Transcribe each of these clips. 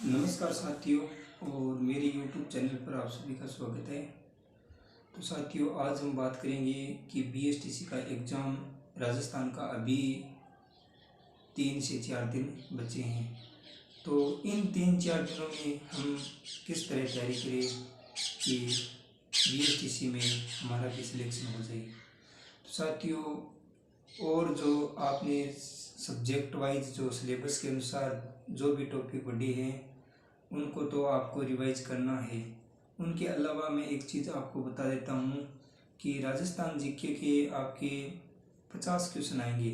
नमस्कार साथियों। और मेरे YouTube चैनल पर आप सभी का स्वागत है। तो साथियों, आज हम बात करेंगे कि BSTC का एग्ज़ाम राजस्थान का अभी 3 से 4 दिन बचे हैं। तो इन 3-4 दिनों में हम किस तरह तैयारी करें कि BSTC में हमारा भी सिलेक्शन हो जाए। तो साथियों, और जो आपने सब्जेक्ट वाइज जो सिलेबस के अनुसार जो भी टॉपिक पढ़े हैं उनको तो आपको रिवाइज करना है। उनके अलावा मैं एक चीज़ आपको बता देता हूँ कि राजस्थान जीके के आपके 50 क्वेश्चन आएंगे।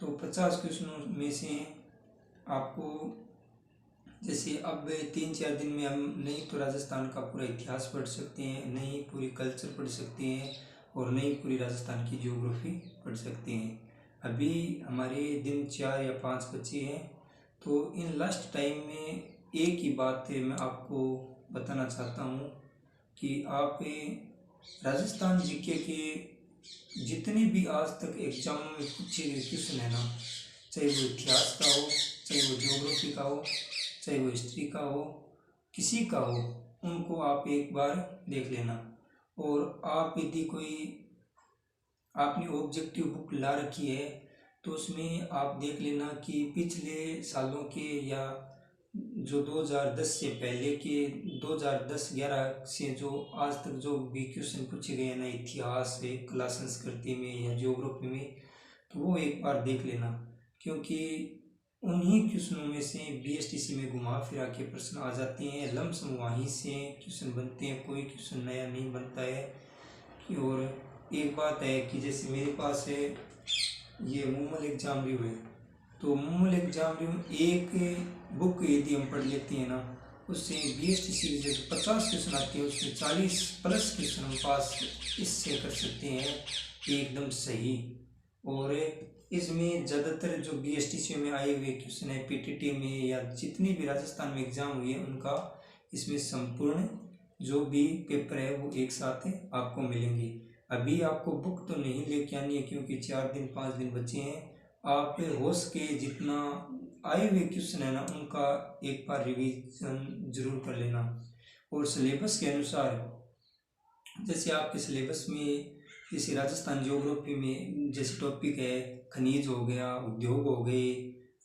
तो 50 क्वेश्चनों में से आपको, जैसे अब 3-4 दिन में हम नहीं तो राजस्थान का पूरा इतिहास पढ़ सकते हैं, नहीं पूरी कल्चर पढ़ सकते हैं और नहीं पूरी राजस्थान की ज्योग्राफी पढ़ सकते हैं। अभी हमारे दिन 4 या 5 बचे हैं। तो इन लास्ट टाइम में एक ही बात है मैं आपको बताना चाहता हूँ कि आप राजस्थान जीके के जितने भी आज तक एग्जाम में पूछे गए क्वेश्चन है ना, चाहे वो इतिहास का हो, चाहे वो ज्योग्राफी का हो, चाहे वो हिस्ट्री का हो, किसी का हो, उनको आप एक बार देख लेना। और आप यदि कोई आपने ऑब्जेक्टिव बुक ला रखी है तो उसमें आप देख लेना कि पिछले सालों के या जो 2010 से पहले के 2010-11 से जो आज तक जो भी क्वेश्चन पूछे गए हैं ना, इतिहास से, कला संस्कृति में या ज्योग्राफी में, तो वो एक बार देख लेना। क्योंकि उन्हीं क्वेश्चनों में से BSTC में घुमा फिरा के प्रश्न आ जाते हैं, लमसम वहीं से क्वेश्चन बनते हैं, कोई क्वेश्चन नया नहीं बनता है। और एक बात है कि जैसे मेरे पास है ये मूमल एग्जाम रिव्यू है, तो मूमल एग्जाम रिव्यू एक बुक यदि हम पढ़ लेते हैं ना, उससे BSTC के जो 50 क्वेश्चन आते हैं उसमें 40+ क्वेश्चन हम पास इससे कर सकते हैं एकदम सही। और इसमें ज़्यादातर जो BSTC में आए हुए क्वेश्चन है, PTT में या जितनी भी राजस्थान में एग्ज़ाम हुई है उनका इसमें संपूर्ण जो भी पेपर है वो एक साथ आपको मिलेंगे। अभी आपको बुक तो नहीं लेके आनी है क्योंकि 4 दिन 5 दिन बचे हैं। आप हो सके जितना आए हुए क्वेश्चन है ना उनका एक बार रिवीजन जरूर कर लेना। और सिलेबस के अनुसार, जैसे आपके सिलेबस में जैसे राजस्थान ज्योग्राफी में जैसे टॉपिक है खनिज हो गया, उद्योग हो गए,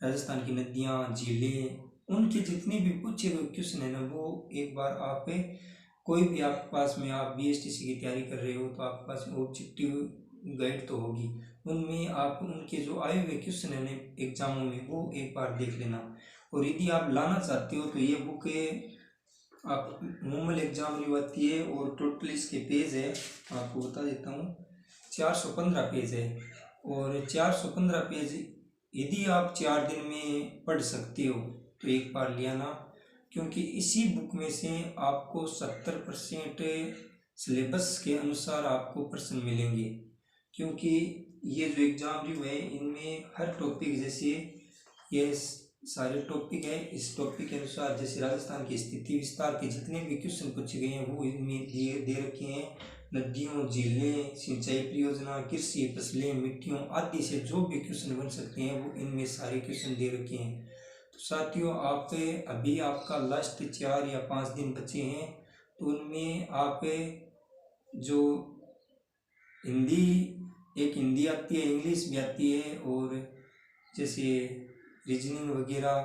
राजस्थान की नदियाँ, झीलें, उनके जितने भी पूछे हुए क्वेश्चन है ना वो एक बार आप कोई भी आपके पास में, आप BSTC की तैयारी कर रहे हो तो आपके पास ऑब्जेक्टिव गाइड तो होगी, उनमें आप उनके जो आए हुए क्वेश्चन है ना एग्जामों में वो एक बार देख लेना। और यदि आप लाना चाहते हो तो ये बुक आप मूमल एग्जाम रिव्यू आती है और टोटल इसके पेज है, आपको बता देता हूँ, 415 पेज है। और 415 पेज यदि आप 4 दिन में पढ़ सकते हो तो एक बार ले आना। क्योंकि इसी बुक में से आपको 70% सिलेबस के अनुसार आपको प्रश्न मिलेंगे। क्योंकि ये जो एग्जाम रिव्यू है इनमें हर टॉपिक, जैसे ये सारे टॉपिक है, इस टॉपिक के अनुसार जैसे राजस्थान की स्थिति विस्तार के जितने भी क्वेश्चन पूछे गए हैं वो इनमें दे रखे हैं। नदियों, झीलें, सिंचाई परियोजना, कृषि, फसलें, मिट्टियों आदि से जो भी क्वेश्चन बन सकते हैं वो इनमें सारे क्वेश्चन दे रखे हैं। तो साथियों, आप अभी आपका लास्ट 4 या 5 दिन बचे हैं, तो उनमें आप जो हिंदी, एक हिंदी आती है, इंग्लिश भी आती है, और जैसे रीजनिंग वगैरह,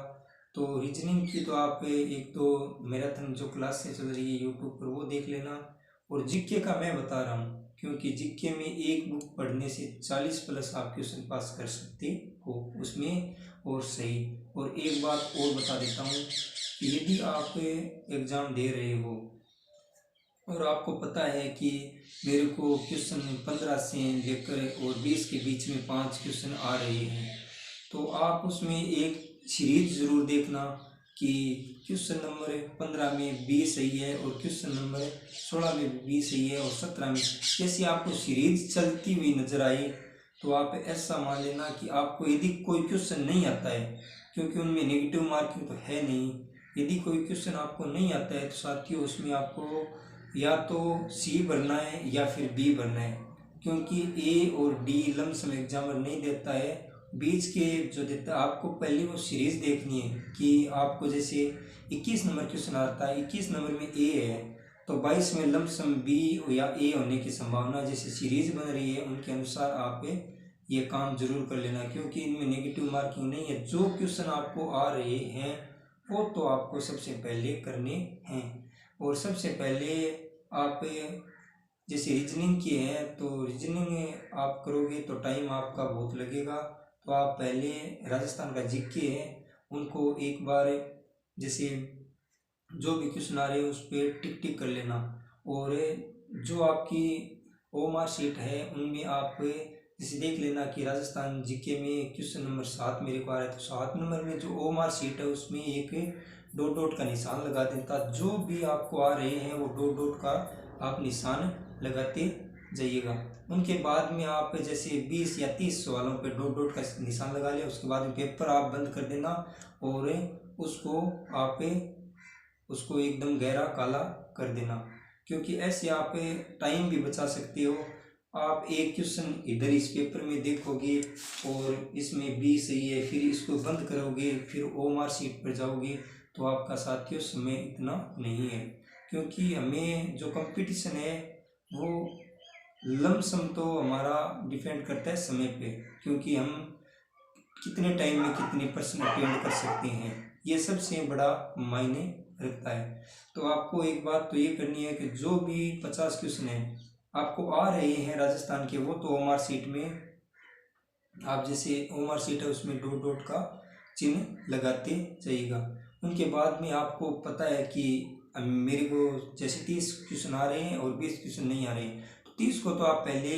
तो रीजनिंग की तो आप एक तो मैराथन जो क्लासेस चल रही है यूट्यूब पर वो देख लेना। और जीके का मैं बता रहा हूँ क्योंकि जीके में एक बुक पढ़ने से 40+ आप क्वेश्चन पास कर सकते हो उसमें, और सही। और एक बात और बता देता हूँ कि यदि आप एग्ज़ाम दे रहे हो और आपको पता है कि मेरे को क्वेश्चन 15 से लेकर और 20 के बीच में 5 क्वेश्चन आ रहे हैं, तो आप उसमें एक सीरीज ज़रूर देखना कि क्वेश्चन नंबर 15 में 20 सही है और क्वेश्चन नंबर 16 में 20 सही है और 17 में, जैसे आपको सीरीज चलती हुई नजर आई तो आप ऐसा मान लेना कि आपको यदि कोई क्वेश्चन नहीं आता है, क्योंकि उनमें नेगेटिव मार्किंग तो है नहीं, यदि कोई क्वेश्चन आपको नहीं आता है तो साथियों उसमें आपको या तो C भरना है या फिर B भरना है। क्योंकि A और D लमसम एग्जामर नहीं देता है बीच के जो देता आपको पहले वो सीरीज देखनी है कि आपको जैसे 21 नंबर क्वेश्चन आता है, 21 नंबर में ए है तो 22 में लमसम बी या ए होने की संभावना, जैसे सीरीज बन रही है उनके अनुसार आप ये काम जरूर कर लेना, क्योंकि इनमें नेगेटिव मार्किंग नहीं है। जो क्वेश्चन आपको आ रहे हैं वो तो आपको सबसे पहले करने हैं। और सबसे पहले आप जैसे रीजनिंग की है तो रीजनिंग आप करोगे तो टाइम आपका बहुत लगेगा, तो आप पहले राजस्थान का जीके है उनको एक बार जैसे जो भी क्वेश्चन आ रहे हैं उस पर टिक टिक कर लेना। और जो आपकी ओएमआर शीट है उनमें आप जैसे देख लेना कि राजस्थान जीके में क्वेश्चन नंबर 7 मेरे को आ रहा है, तो 7 नंबर में जो ओएमआर शीट है उसमें एक डॉट डॉट का निशान लगा देता। जो भी आपको आ रहे हैं वो डॉट डॉट का आप निशान लगाते जाइएगा। उनके बाद में आप जैसे 20 या 30 सवालों पे डॉट डॉट का निशान लगा लिया, उसके बाद में पेपर आप बंद कर देना और उसको एकदम गहरा काला कर देना, क्योंकि ऐसे आप टाइम भी बचा सकते हो। आप एक क्वेश्चन इधर इस पेपर में देखोगे और इसमें बी सही है, फिर इसको बंद करोगे, फिर ओएमआर शीट पर जाओगे, तो आपका साथियों समय इतना नहीं है। क्योंकि हमें जो कंपटीशन है वो लमसम तो हमारा डिपेंड करता है समय पे, क्योंकि हम कितने टाइम में कितने परसेंट अटेंड कर सकते हैं, ये सबसे बड़ा मायने रखता है। तो आपको एक बात तो ये करनी है कि जो भी 50 क्वेश्चन है आपको आ रहे हैं राजस्थान के, वो तो ओएमआर शीट में आप जैसे ओएमआर शीट है उसमें डॉट डॉट का चिन्ह लगाते जाइएगा। उनके बाद में आपको पता है कि मेरे को जैसे 30 क्वेश्चन आ रहे हैं और 20 क्वेश्चन नहीं आ रहे हैं, तो 30 को तो आप पहले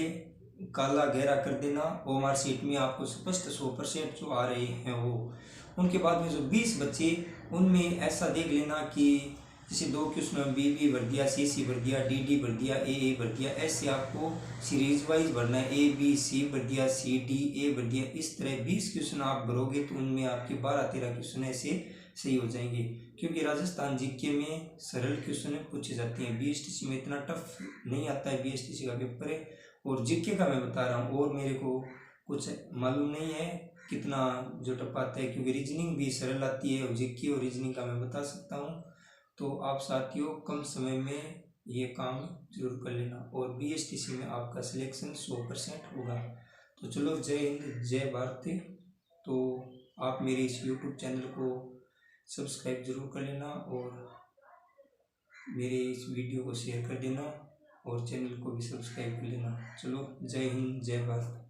काला गहरा कर देना, ओएमआर शीट में आपको स्पष्ट 100% जो आ रहे हैं वो। उनके बाद में जो 20 बच्चे उनमें ऐसा देख लेना कि जैसे 2 क्वेश्चन में बी भर दिया, सी भर दिया, डी भर दिया, ए भर दिया, ऐसे आपको सीरीज वाइज भरना है। ए बी सी भर दिया, सी डी ए भर दिया, इस तरह 20 क्वेश्चन आप भरोगे तो उनमें आपके 12-13 क्वेश्चन ऐसे सही हो जाएंगे। क्योंकि राजस्थान जीके में सरल क्वेश्चन पूछे जाते हैं, बीएसटीसी में इतना टफ नहीं आता है, बीएसटीसी का पेपर है। और जीके का मैं बता रहा हूँ, और मेरे को कुछ मालूम नहीं है कितना जो टफ आता है, क्योंकि रीजनिंग भी सरल आती है और जीके और रीजनिंग का मैं बता सकता हूँ। तो आप साथियों कम समय में ये काम जरूर कर लेना और बीएसटीसी में आपका सिलेक्शन 100% होगा। तो चलो, जय हिंद जय भारत। तो आप मेरे इस यूट्यूब चैनल को सब्सक्राइब जरूर कर लेना और मेरे इस वीडियो को शेयर कर देना और चैनल को भी सब्सक्राइब कर लेना। चलो, जय हिंद जय भारत।